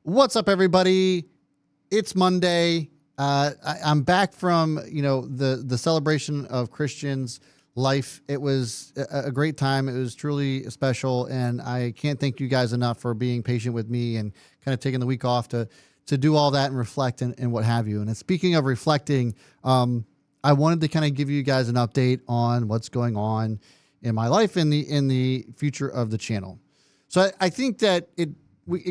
What's up, everybody? It's Monday. I'm back from the celebration of Christians' life. It was a great time. It was truly special, and I can't thank you guys enough for being patient with me and kind of taking the week off to do all that and reflect and what have you. And speaking of reflecting, I wanted to kind of give you guys an update on what's going on in my life in the future of the channel. So I think that it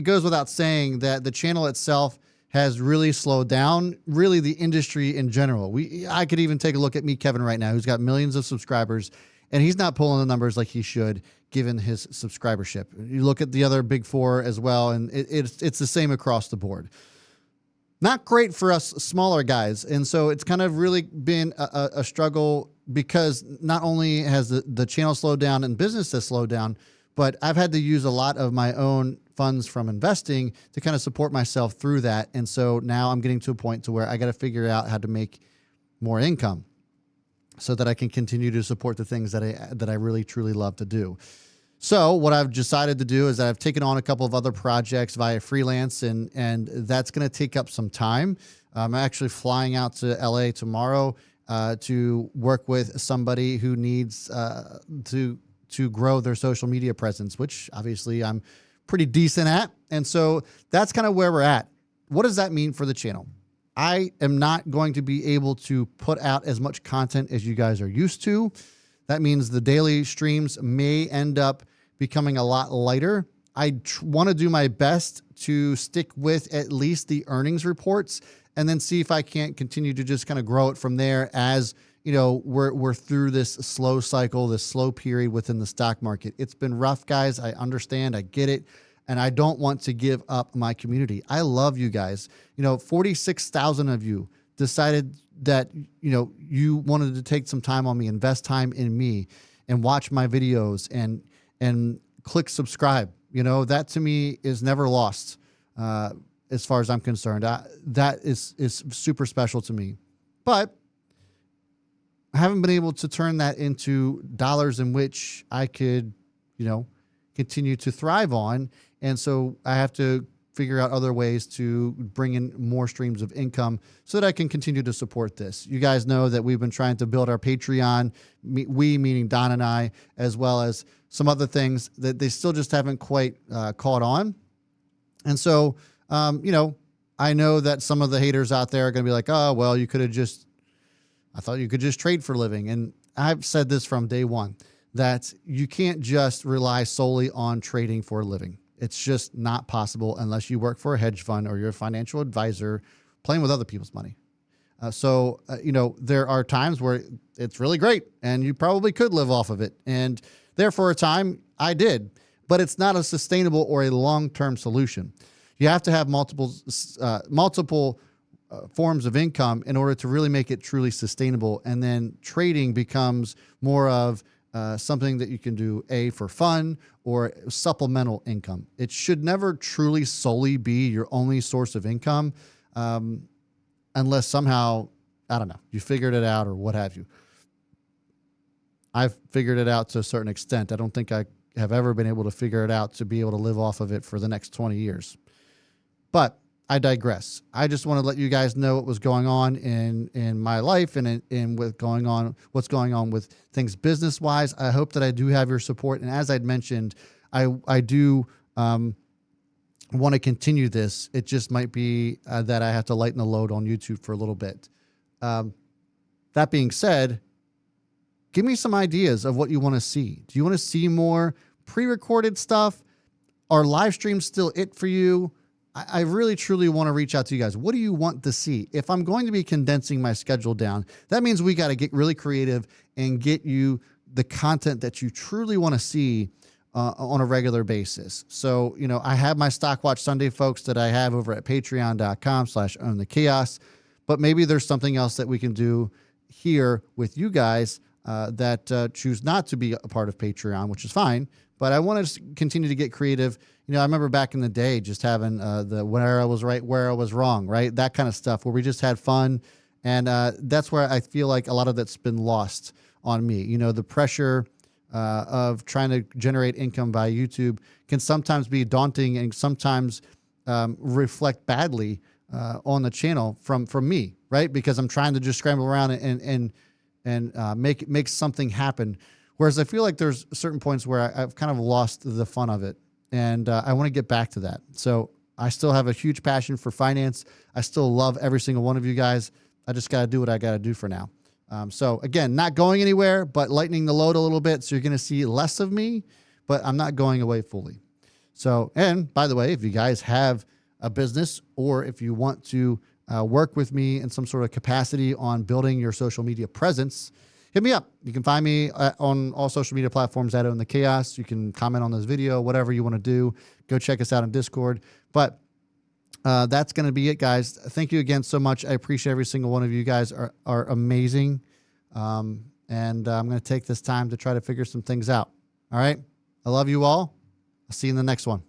goes without saying that the channel itself has really slowed down, really the industry in general. I could even take a look at me, Kevin, right now, who's got millions of subscribers, and he's not pulling the numbers like he should given his subscribership. You look at the other big four as well, and it's the same across the board. Not great for us smaller guys. And so it's kind of really been a struggle because not only has the channel slowed down and business has slowed down, but I've had to use a lot of my own funds from investing to kind of support myself through that. And so now I'm getting to a point to where I got to figure out how to make more income so that I can continue to support the things that I really truly love to do. So what I've decided to do is that I've taken on a couple of other projects via freelance, and that's going to take up some time. I'm actually flying out to LA tomorrow to work with somebody who needs to grow their social media presence, which obviously I'm pretty decent at. And so that's kind of where we're at. What does that mean for the channel? I am not going to be able to put out as much content as you guys are used to. That means the daily streams may end up becoming a lot lighter. I want to do my best to stick with at least the earnings reports and then see if I can't continue to just kind of grow it from there as we're through this slow cycle, this slow period within the stock market. It's been rough, guys. I understand. I get it. And I don't want to give up my community. I love you guys. 46,000 of you decided that, you wanted to take some time on me, invest time in me and watch my videos and click subscribe. That to me is never lost. As far as I'm concerned, that is super special to me, but I haven't been able to turn that into dollars in which I could, continue to thrive on. And so I have to figure out other ways to bring in more streams of income so that I can continue to support this. You guys know that we've been trying to build our Patreon, we meaning Don and I, as well as some other things that they still just haven't quite caught on. And so, I know that some of the haters out there are going to be like, oh, well, I thought you could just trade for a living. And I've said this from day one, that you can't just rely solely on trading for a living. It's just not possible unless you work for a hedge fund or you're a financial advisor playing with other people's money. So there are times where it's really great and you probably could live off of it. And there for a time I did, but it's not a sustainable or a long-term solution. You have to have multiple forms of income in order to really make it truly sustainable. And then trading becomes more of something that you can do for fun or supplemental income. It should never truly solely be your only source of income unless somehow, I don't know, you figured it out or what have you. I've figured it out to a certain extent. I don't think I have ever been able to figure it out to be able to live off of it for the next 20 years. But I digress. I just want to let you guys know what was going on in my life and what's going on with things business wise. I hope that I do have your support. And as I'd mentioned, I do want to continue this. It just might be that I have to lighten the load on YouTube for a little bit. That being said, give me some ideas of what you want to see. Do you want to see more pre-recorded stuff? Are live streams still it for you? I really, truly want to reach out to you guys. What do you want to see? If I'm going to be condensing my schedule down, that means we got to get really creative and get you the content that you truly want to see on a regular basis. So, I have my Stock Watch Sunday, folks, that I have over at patreon.com/ownthechaos, but maybe there's something else that we can do here with you guys that choose not to be a part of Patreon, which is fine. But I want to continue to get creative. I remember back in the day just having the where I was right, where I was wrong, right? That kind of stuff where we just had fun. And that's where I feel like a lot of that's been lost on me. The pressure of trying to generate income via YouTube can sometimes be daunting and sometimes reflect badly on the channel from me, right? Because I'm trying to just scramble around and make something happen. Whereas I feel like there's certain points where I've kind of lost the fun of it, and I want to get back to that. So I still have a huge passion for finance. I still love every single one of you guys. I just got to do what I got to do for now. So again, not going anywhere, but lightening the load a little bit. So you're going to see less of me, but I'm not going away fully. So, and by the way, if you guys have a business or if you want to work with me in some sort of capacity on building your social media presence, hit me up. You can find me on all social media platforms at Own the Chaos. You can comment on this video, whatever you want to do. Go check us out on Discord. But that's going to be it, guys. Thank you again so much. I appreciate every single one of you guys are amazing. And I'm going to take this time to try to figure some things out. All right. I love you all. I'll see you in the next one.